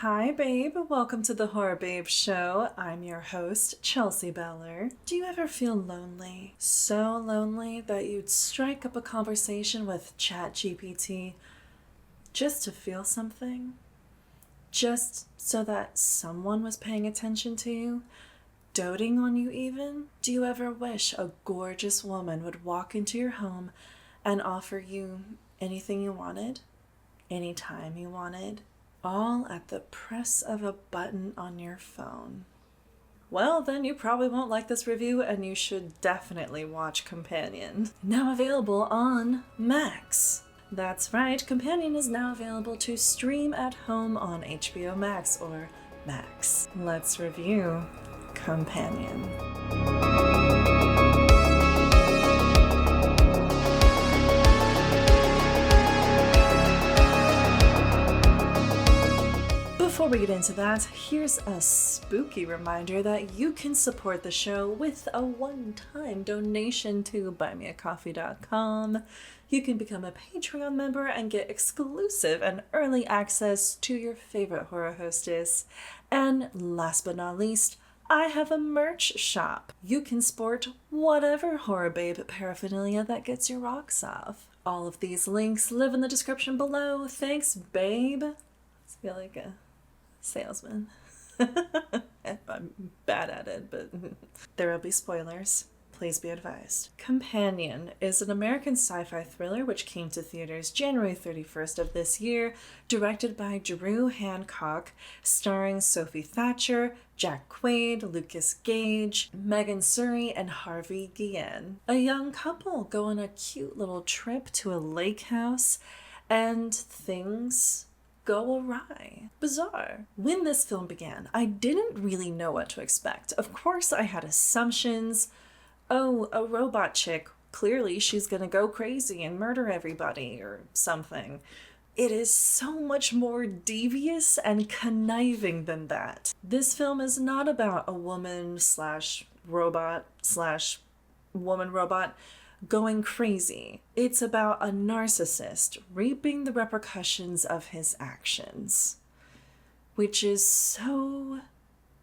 Hi, babe. Welcome to the Horror Babe Show. I'm your host, Chelsea Beller. Do you ever feel lonely? So lonely that you'd strike up a conversation with ChatGPT just to feel something? Just so that someone was paying attention to you? Doting on you even? Do you ever wish a gorgeous woman would walk into your home and offer you anything you wanted? Anytime you wanted? All at the press of a button on your phone. Well, then you probably won't like this review, and you should definitely watch Companion. Now available on Max. That's right, Companion is now available to stream at home on HBO Max or Max. Let's review Companion. Before we get into that, here's a spooky reminder that you can support the show with a one-time donation to buymeacoffee.com. You can become a Patreon member and get exclusive and early access to your favorite horror hostess. And last but not least, I have a merch shop. You can sport whatever horror babe paraphernalia that gets your rocks off. All of these links live in the description below. Thanks, babe. I feel like a salesman. I'm bad at it, but there will be spoilers. Please be advised. Companion is an American sci-fi thriller which came to theaters January 31st of this year, directed by Drew Hancock, starring Sophie Thatcher, Jack Quaid, Lucas Gage, Megan Surrey, and Harvey Guillen. A young couple go on a cute little trip to a lake house, and things go awry. Bizarre. When this film began, I didn't really know what to expect. Of course, I had assumptions. Oh, a robot chick. Clearly, she's gonna go crazy and murder everybody or something. It is so much more devious and conniving than that. This film is not about a woman/robot/woman-robot going crazy. It's about a narcissist reaping the repercussions of his actions, which is so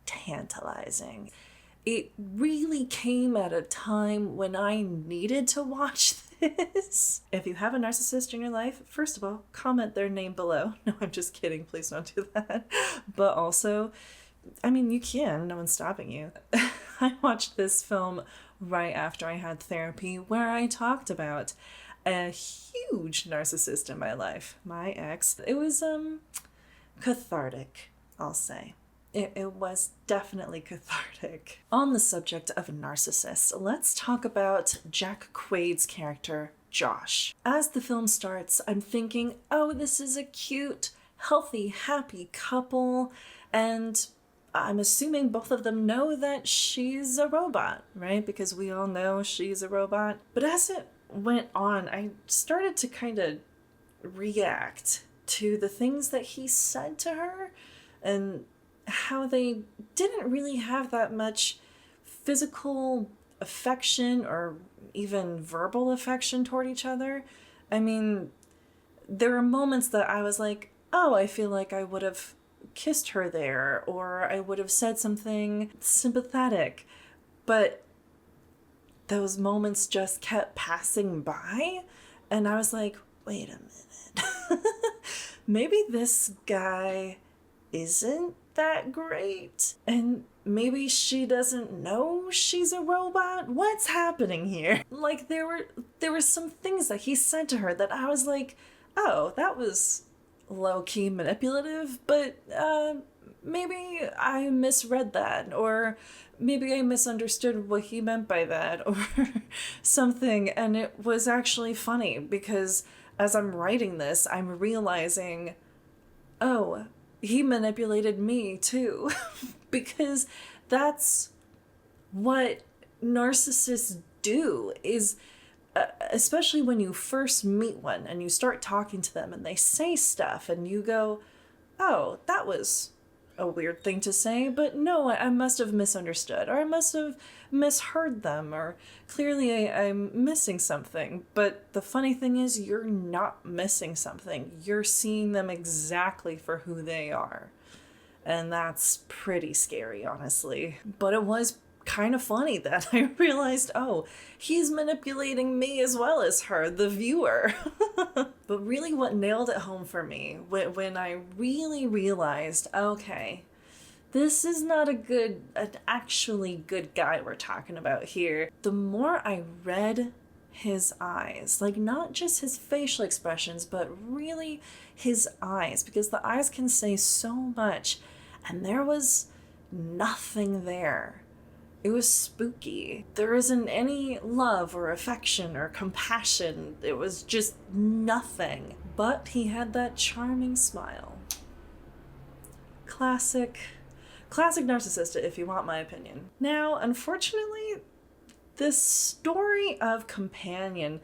tantalizing. It really came at a time when I needed to watch this. If you have a narcissist in your life, first of all, comment their name below. No, I'm just kidding. Please don't do that. But also, I mean, you can. No one's stopping you. I watched this film right after I had therapy where I talked about a huge narcissist in my life, my ex. It was cathartic, I'll say. It was definitely cathartic. On the subject of narcissists, let's talk about Jack Quaid's character, Josh. As the film starts, I'm thinking, oh, this is a cute, healthy, happy couple, and I'm assuming both of them know that she's a robot, right? Because we all know she's a robot. But as it went on, I started to kind of react to the things that he said to her and how they didn't really have that much physical affection or even verbal affection toward each other. I mean, there were moments that I was like, oh, I feel like I would have kissed her there, or I would have said something sympathetic, but those moments just kept passing by, and I was like, wait a minute. Maybe this guy isn't that great, and maybe she doesn't know she's a robot. What's happening here? Like, there were some things that he said to her that I was like, oh, that was low-key manipulative, but maybe I misread that, or maybe I misunderstood what he meant by that, or something. And it was actually funny because as I'm writing this, I'm realizing, oh, he manipulated me too. Because that's what narcissists do, is especially when you first meet one and you start talking to them and they say stuff and you go, oh, that was a weird thing to say, but no, I must have misunderstood, or I must have misheard them, or clearly I'm missing something. But the funny thing is, you're not missing something. You're seeing them exactly for who they are. And that's pretty scary, honestly. But it was kind of funny that I realized, oh, he's manipulating me as well as her, the viewer. But really what nailed it home for me, when I really realized, okay, this is not an actually good guy we're talking about here. The more I read his eyes, like not just his facial expressions, but really his eyes, because the eyes can say so much, and there was nothing there. It was spooky. There isn't any love or affection or compassion. It was just nothing. But he had that charming smile. Classic narcissist, if you want my opinion. Now, unfortunately, this story of Companion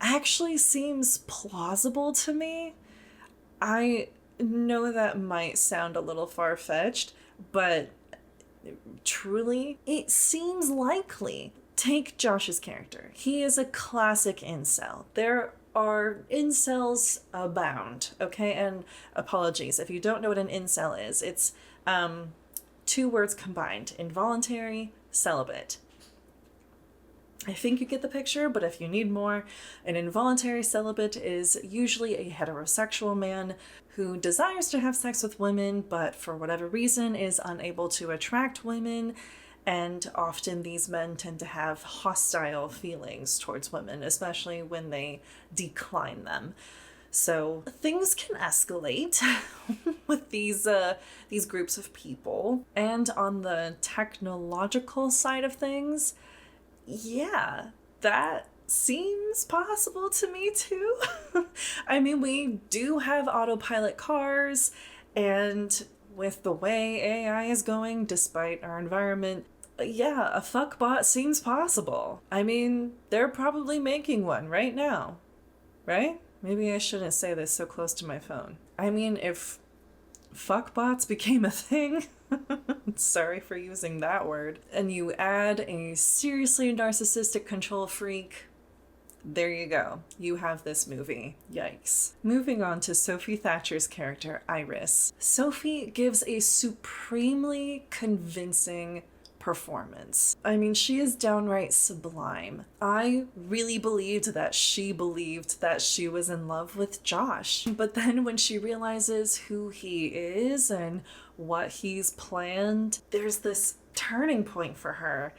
actually seems plausible to me. I know that might sound a little far-fetched, but truly, it seems likely. Take Josh's character. He is a classic incel. There are incels abound, okay? And apologies, if you don't know what an incel is, it's two words combined: involuntary, celibate. I think you get the picture, but if you need more, an involuntary celibate is usually a heterosexual man who desires to have sex with women, but for whatever reason is unable to attract women, and often these men tend to have hostile feelings towards women, especially when they decline them. So things can escalate with these groups of people. And on the technological side of things, yeah, that seems possible to me too. I mean, we do have autopilot cars, and with the way AI is going, despite our environment, yeah, a fuckbot seems possible. I mean, they're probably making one right now, right? Maybe I shouldn't say this so close to my phone. I mean, if fuckbots became a thing, sorry for using that word, and you add a seriously narcissistic control freak, there you go. You have this movie. Yikes. Moving on to Sophie Thatcher's character, Iris. Sophie gives a supremely convincing performance. I mean, she is downright sublime. I really believed that she was in love with Josh. But then when she realizes who he is and what he's planned, there's this turning point for her.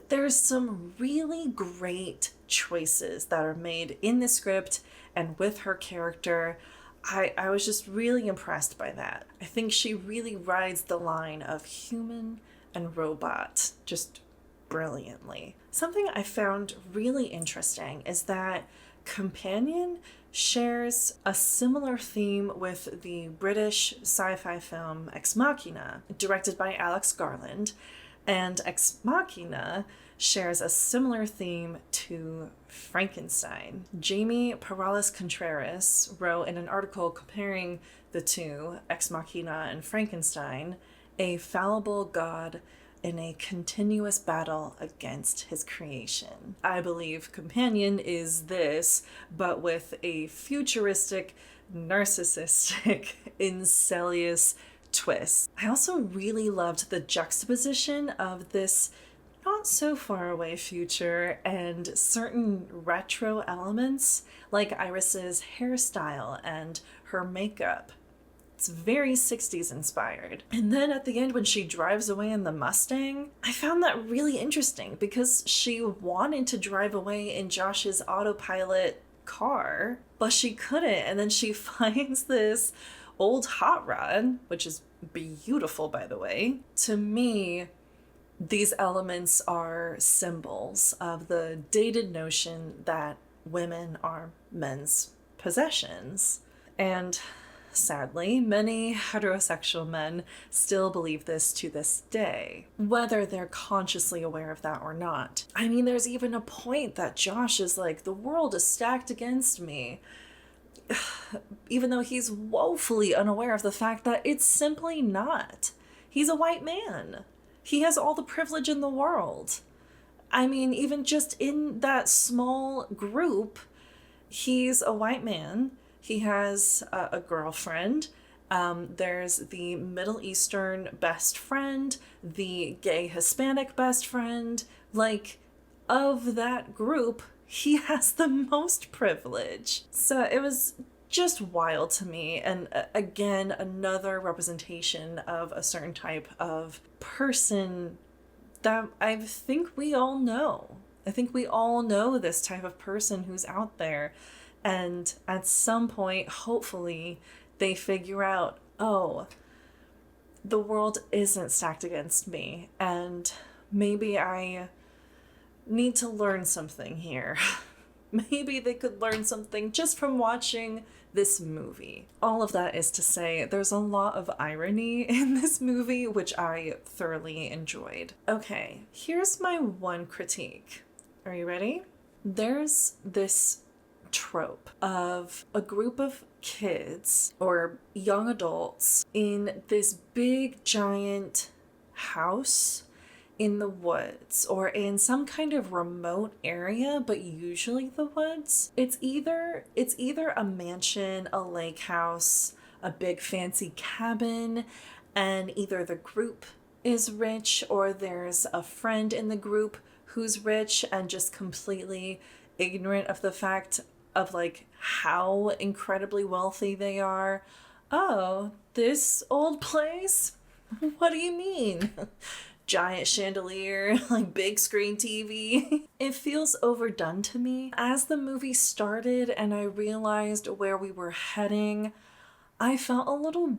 There's some really great choices that are made in the script and with her character. I was just really impressed by that. I think she really rides the line of human and robot just brilliantly. Something I found really interesting is that Companion shares a similar theme with the British sci-fi film Ex Machina, directed by Alex Garland, and Ex Machina shares a similar theme to Frankenstein. Jamie Perales-Contreras wrote in an article comparing the two, Ex Machina and Frankenstein, a fallible god in a continuous battle against his creation. I believe Companion is this, but with a futuristic, narcissistic, incelious twist. I also really loved the juxtaposition of this not so far away future and certain retro elements, like Iris's hairstyle and her makeup. It's very 60s inspired. And then at the end, when she drives away in the Mustang, I found that really interesting because she wanted to drive away in Josh's autopilot car, but she couldn't. And then she finds this old hot rod, which is beautiful, by the way. To me, these elements are symbols of the dated notion that women are men's possessions. And sadly, many heterosexual men still believe this to this day, whether they're consciously aware of that or not. I mean, there's even a point that Josh is like, the world is stacked against me, even though he's woefully unaware of the fact that it's simply not. He's a white man. He has all the privilege in the world. I mean, even just in that small group, he's a white man. He has a girlfriend, There's the Middle Eastern best friend, the gay Hispanic best friend. Like, of that group, he has the most privilege. So it was just wild to me. And again, another representation of a certain type of person that I think we all know. I think we all know this type of person who's out there. And at some point, hopefully, they figure out, oh, the world isn't stacked against me. And maybe I need to learn something here. Maybe they could learn something just from watching this movie. All of that is to say, there's a lot of irony in this movie, which I thoroughly enjoyed. Okay, here's my one critique. Are you ready? There's this trope of a group of kids or young adults in this big giant house in the woods or in some kind of remote area, but usually the woods. It's either a mansion, a lake house, a big fancy cabin, and either the group is rich or there's a friend in the group who's rich and just completely ignorant of the fact of like how incredibly wealthy they are. Oh, this old place? What do you mean? Giant chandelier, like big screen TV. It feels overdone to me. As the movie started and I realized where we were heading, I felt a little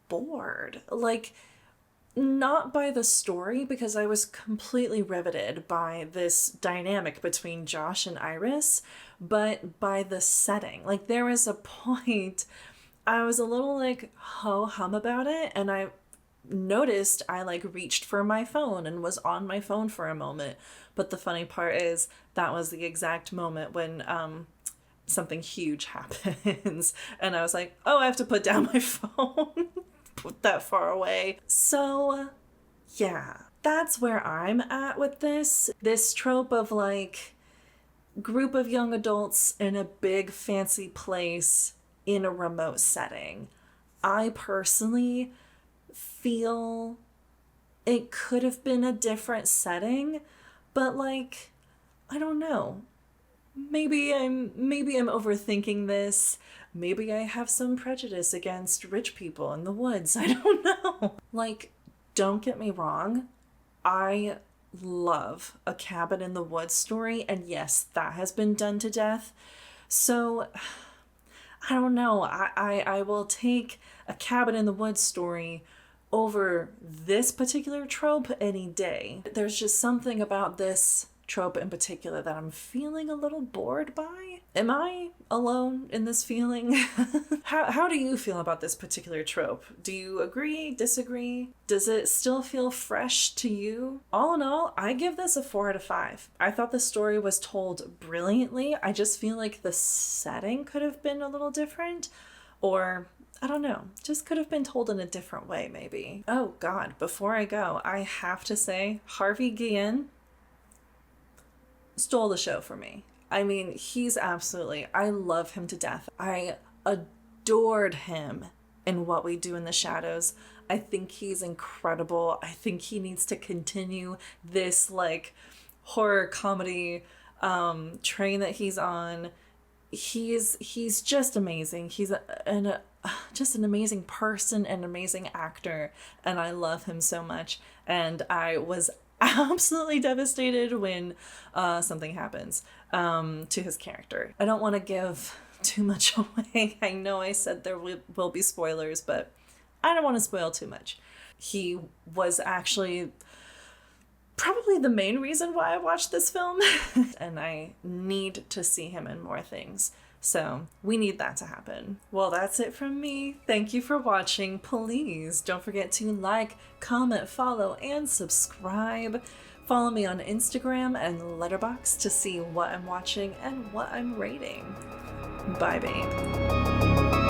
bored. Like, not by the story, because I was completely riveted by this dynamic between Josh and Iris, but by the setting. Like, there was a point I was a little like ho-hum about it, and I noticed I like reached for my phone and was on my phone for a moment. But the funny part is that was the exact moment when something huge happens and I was like, oh, I have to put down my phone. Put that far away. So yeah, that's where I'm at with this trope of like group of young adults in a big fancy place in a remote setting. I personally feel it could have been a different setting, but like, I don't know. Maybe I'm overthinking this. Maybe I have some prejudice against rich people in the woods. I don't know. Like, don't get me wrong. I love a cabin in the woods story, and yes, that has been done to death. So I don't know. I will take a cabin in the woods story over this particular trope any day. There's just something about this trope in particular that I'm feeling a little bored by. Am I alone in this feeling? How do you feel about this particular trope? Do you agree, disagree? Does it still feel fresh to you? All in all, I give this a 4 out of 5. I thought the story was told brilliantly. I just feel like the setting could have been a little different, or I don't know, just could have been told in a different way maybe. Oh God, before I go, I have to say Harvey Guillen stole the show for me. I mean, I love him to death. I adored him in What We Do in the Shadows. I think he's incredible. I think he needs to continue this like horror comedy train that he's on. He's just amazing. He's just an amazing person and amazing actor, and I love him so much. And I was absolutely devastated when something happens to his character. I don't want to give too much away. I know I said there will be spoilers, but I don't want to spoil too much. He was actually probably the main reason why I watched this film, and I need to see him in more things. So we need that to happen. Well, that's it from me. Thank you for watching. Please don't forget to like, comment, follow, and subscribe. Follow me on Instagram and Letterboxd to see what I'm watching and what I'm rating. Bye, babe.